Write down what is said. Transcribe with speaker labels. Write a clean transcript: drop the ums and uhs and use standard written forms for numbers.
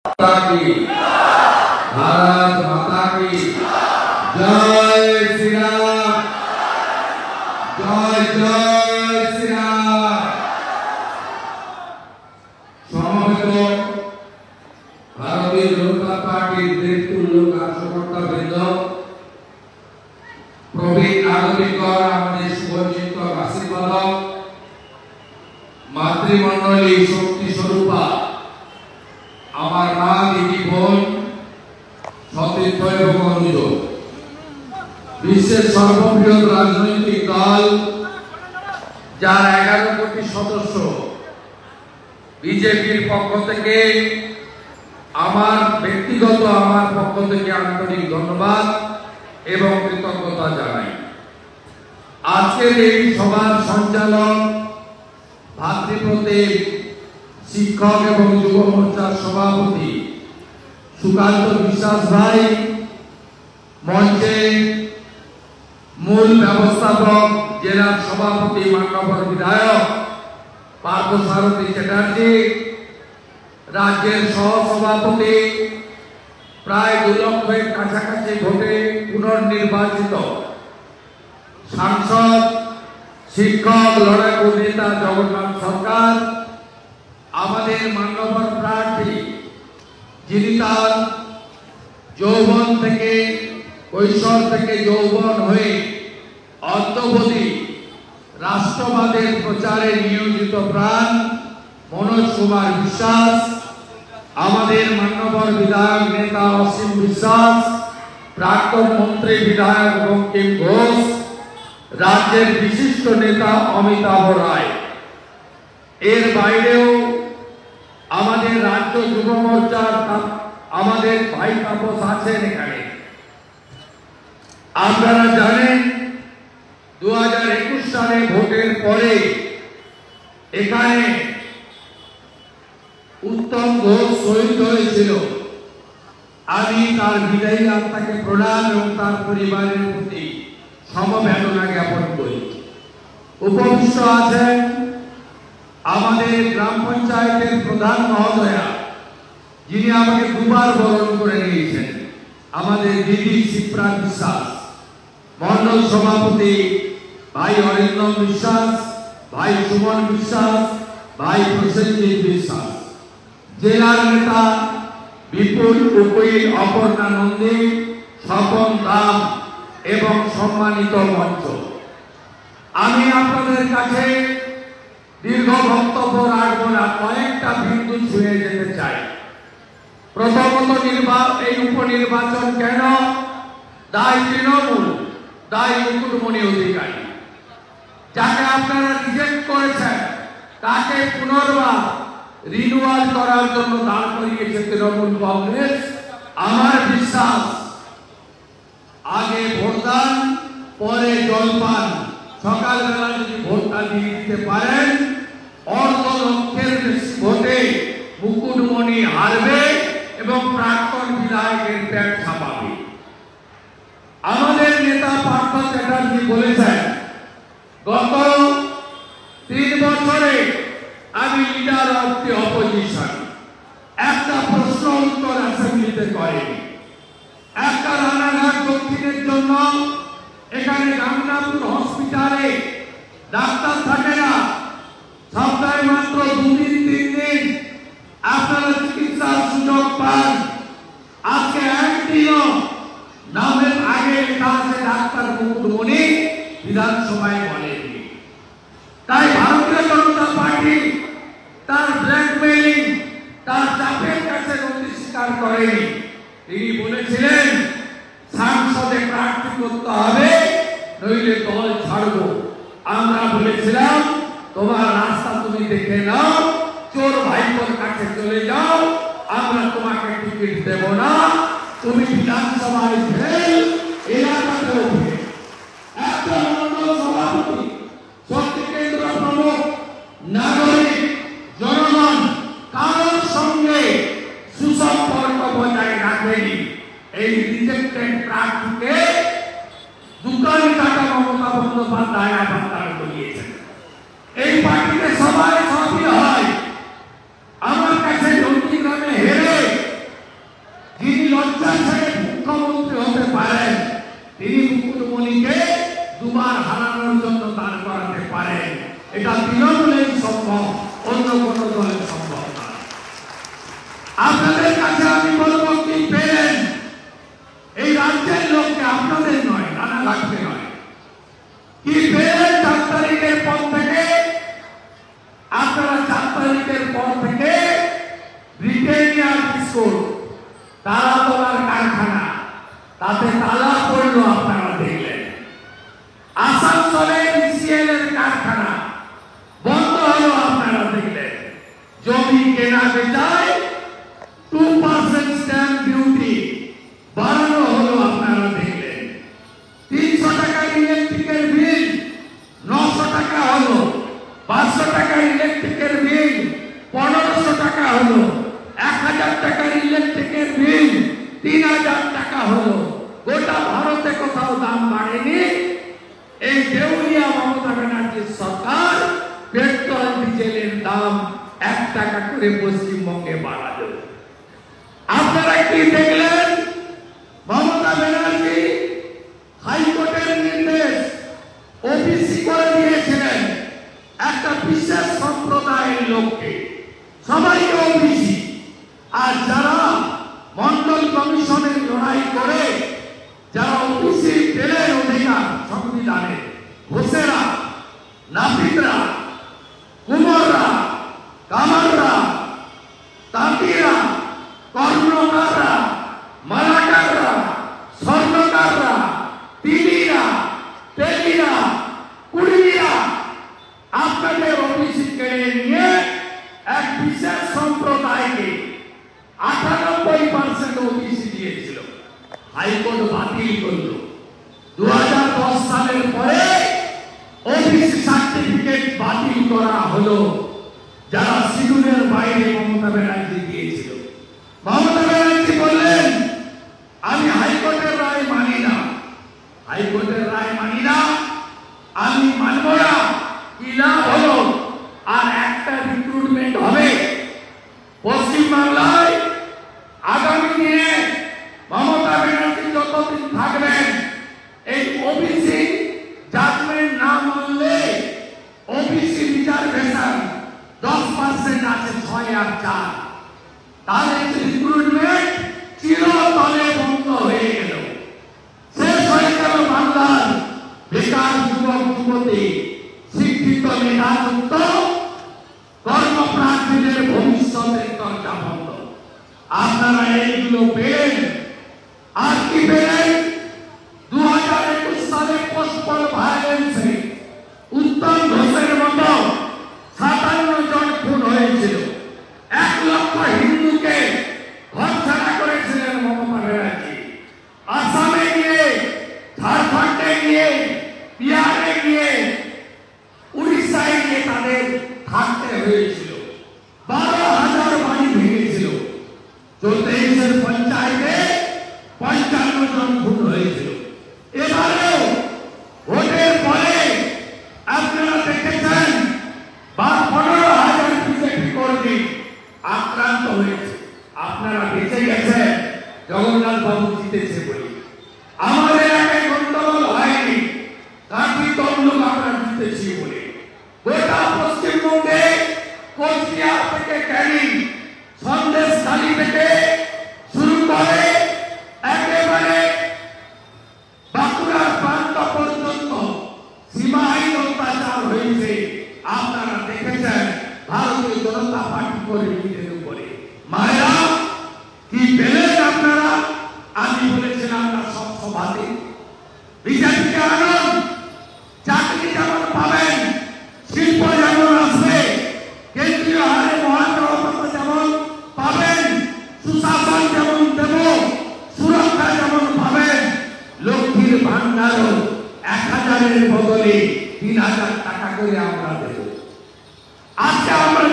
Speaker 1: माता की भारत माता की जय श्री राम जय जय श्री राम। समवेत भारतीय जनता पार्टी नेतृत्व कार्यकर्ता बृंद प्रवीण नागरिकर आमादेर शुभचिंतक आशीर्वाद मातृमंडली शक्ति स्वरूपा আমার মা দিদি বোন সতীর্থ এবং অনুজ বিশ্বের সর্ববৃহৎ রাজনৈতিক দল যার 11 কোটি সদস্য বিজেপির পক্ষ থেকে আমার ব্যক্তিগত আমার পক্ষ থেকে আন্তরিক ধন্যবাদ এবং কৃতজ্ঞতা জানাই। আজকের এই সভার সঞ্চালন ভাতৃপ্রতিম शिक्षक एवं युव मोर्चा सभापति सुकांत विश्वास भाई मंचे मूल व्यवस्थापक जिला सभापति माननीय विधायक पार्थसारथी चैटार्जी राज्य सह सभापति प्राय 2 लक्षेर काछाकाछि भोटे पुनर्निर्वाचित सांसद शिक्षक लड़ाकू नेता जगन्नाथ सरकार আমাদের মাননীয় প্রার্থী যিনি তার যৌবন থেকে কৈশোর থেকে যৌবন হয়ে অদ্যাবধি রাষ্ট্রবাদের প্রচারে নিয়োজিত প্রাণ মনোজ কুমার বিশ্বাস, আমাদের মাননীয় বিধায়ক নেতা অসীম বিশ্বাস, প্রাক্তন মন্ত্রী বিধায়ক বঙ্কিম ঘোষ, রাজ্যের বিশিষ্ট নেতা অমিতাভ রায়, এর বাইরেও আমাদের রাজ্য যুব মোর্চার আমাদের ভাই তাপস আছেন এখানে। আপনারা জানেন 2021 সালে ভোটের পরে এখানে উত্তম ঘোষ শহীদ হয়েছিল। আমি তার বিদায়ী আত্মাকে প্রণাম এবং তার পরিবারের প্রতি সমবেদনা জ্ঞাপন করি। উপবিষ্ট আছেন আমাদের গ্রাম পঞ্চায়েতের প্রধান মহোদয়া যিনি আমাকে 2 বার বরণ করে নিয়েছেন, আমাদের দিদি শিপ্রা বিশ্বাস, মন্ডল সভাপতি ভাই অরিন্দম বিশ্বাস, ভাই সুমন বিশ্বাস, ভাই প্রসেনজিৎ বিশ্বাস, জেলার নেতা বিপুল উকিল, অপর্ণা নন্দী, স্বপন দাম এবং সম্মানিত মঞ্চ। আমি আপনাদের কাছে দীর্ঘ বক্তব্য রাখবো না, কয়েকটা বিন্দু ছুঁয়ে যেতে চাই। প্রথমত এই উপনির্বাচন কেন? দায় তৃণমূল, দায় মুকুটমণি অধিকারী, যাকে আপনারা রিজেক্ট করেছেন তাকে পুনর্বার রিনিউয়াল করার জন্য দাঁড় করিয়েছে তৃণমূল কংগ্রেস। আমার বিশ্বাস আগে ভোটদান পরে জলপান, সকালবেলা যদি ভোটটা দিয়ে দিতে পারেন 1.5 লক্ষের বেশি ভোটে মুকুটমণি হারবে এবং প্রাক্তন বিধায়কের পেট ছাপাবে। আমাদের নেতা পার্থ চ্যাটার্জি বলেছেন গত 3 বছরে আমি লিডার অফ দি অপোজিশন, একটা প্রশ্ন উত্তর অ্যাসেম্বলিতে করেনি। একটা রানাঘাট দক্ষিণের জন্য এখানে গাঙ্গনাপুর হসপিটালে ডাক্তার থাকে না, সপ্তাহে মাত্র 2-3 দিন আপনারা চিকিৎসার সুযোগ পান। আজকে একদিনও নামের আগে লেখা আছে ডাক্তার মুকুটমণি, বিধানসভায় বলেনি। তাই ভারতীয় জনতা পার্টি তার ব্ল্যাকমেইলিং, তার চাপের কাছে নথি স্বীকার করেনি। তিনি বলেছিলেন সংসদে প্রার্থী করতে হবে, নইলে দল ছাড়বো। আমরা বলেছিলাম তোমার রাস্তা তুমি দেখে নাও, চোর ভাইপোর কাছে চলে যাও, আমরা তোমাকে টিকিট দেব না। তুমি বিধানসভায় ফেল, এলাকাতেও ফেল। একটা মন্ডল সভাপতি, শক্তি কেন্দ্র প্রমুখ, নাগরিক, জনগণ কারোর সঙ্গে সুসম্পর্ক বজায় রাখেনি। এই রিজেক্টেড প্রার্থীকে দোকান কাটা মমতা বন্দ্যোপাধ্যায় আবার করিয়েছেন। এই পার্টিতে সবাই সবই হয়। আমার কাছে নন্দীগ্রামে হেরে আপনাদের কাছে আমি বলবো কি পেলেন এই রাজ্যের লোককে, আপনাদের নয়, নানা লাগবে নয়, কি পেলেন 4 তারিখের পর থেকে? আপনারা 4 তারিখের পর থেকে ব্রিটেনিয়ার বিস্কুট তালা তোলার কারখানা, তাতে তালা পড়লো, আপনারা দেখলেন। আসানসোলে ইসিএল এর কারখানা বন্ধ হলো, আপনারা দেখলেন। জমি কেনা বেচায় 2% স্ট্যাম্প ডিউটি বাড়ানো হলো, আপনারা দেখলেন। 300 টাকার ইলেকট্রিকের বিল 900 টাকা হলো, 500 টাকার ইলেকট্রিকের বিল 1500 টাকা হলো, 1000 টাকার ইলেকট্রিকের বিল 3000 টাকা হলো। গোটা ভারতে কোথাও দাম বাড়েনি। এই দেউলিয়া মমতা ব্যানার্জির সরকার পেট্রোল ডিজেলের দাম 1 টাকা করে পশ্চিমবঙ্গে বাড়ালো। আপনারা কি দেখলেন? মমতা ব্যানার্জি হাইকোর্টের নির্দেশ ওবিসি করে দিয়েছিলেন একটা বিশেষ সম্প্রদায়ের লোককে, সবাইকে ওবিসি। আর যারা মন্ডল কমিশনের লড়াই করে যারা ওবিসি পেলেন অধিকার সংবিধানে, ঘোষেরা, নাপিতরা, কুমাররা, কামাররা, তাঁতিরা, কর্ণকাররা, মালাকাররা, স্বর্ণকাররা, তিলিরা, তেলিরা, কুড়িরা, আপনাদের ওবিসি কেড়ে নিয়ে এক বিশেষ সম্প্রদায়কে 98% ওবিসি দিয়েছিল। হাইকোর্ট বাতিল করল। 2010 সালের পরে ওবিসি সার্টিফিকেট বাতিল করা হলো, যারা শিডিউলের বাইরে মমতা ব্যানার্জি দিয়েছিল। মমতা ব্যানার্জি বললেন আমি হাইকোর্টের রায় মানি না, হাইকোর্টের রায় মানি না, আমি মানব না। কি লাভ হলো? আর একটা রিক্রুটমেন্ট হবে পশ্চিমবাংলায়। আগামী দিনে মমতা ব্যানার্জি যতদিন থাকবেন, এই ওবিসি জাজমেন্ট না মানলে ওবিসি রিজার্ভেশন 10% আছে, 6 আর 4, তাহলে রিক্রুটমেন্ট চিরতরে বন্ধ হয়ে গেল। শেষ হয়ে গেল বাংলার বেকার যুবক যুবতী, শিক্ষিত মেধাযুক্ত কর্মপ্রার্থীদের ভবিষ্যতের দরজা বন্ধ। আপনারা এইগুলো পেলেন। আর কি পেলেন? 2021 সালে পোস্টাল ভায়োলেন্সে উত্তম ঘোষের মতো 57 জন খুন হয়েছিল। 1 লক্ষ হিন্দুকে ঘরছাড়া করেছিলেন মমতা ব্যানার্জি। আসামে গিয়ে, ঝাড়খণ্ডে গিয়ে, বিহারে গিয়ে, উড়িষ্যায় গিয়ে তাদের থাকতে হয়েছিল। 12,000 বাড়ি ভেঙেছিল। 24 পঞ্চায়েতে 55 জন খুন হয়েছিল। এবারেও ভোটের পরে আপনারা দেখেছেন 15,000 বিজেপি কর্মী আক্রান্ত হয়েছে। আপনারা বেঁচে গেছেন জগন্নাথ বাবু জিতেছে বলে। আমাদের এলাকায় গন্ডগোল হয়নি, কাঠি তমলুক আমরা জিতেছি বলে। গোটা পশ্চিমবঙ্গে কোচবিহার থেকে ক্যানিং, সন্দেশখালী থেকে শুরু করে একেবারে বাঁকুড়ার প্রান্ত পর্যন্ত সীমাহীন অত্যাচার হয়েছে। আপনারা দেখেছেন ভারতীয় জনতা পার্টি কর্মীদের উপরে। মায়েরা কি পেলেন আপনারা? আমি বলেছিলাম না সব সভাতে, বিজেপিকে আনুন, চাকরি যেমন পাবেন, শিল্প যেমন আসবে, কেন্দ্রীয় হারে মহাজনতা যেমন পাবেন, সুশাসন যেমন দেব, সুরক্ষা যেমন পাবেন, লক্ষ্মীর ভান্ডারও 1000-এর বদলে 3000 টাকা করে আমরা দেব। আজকে আমরা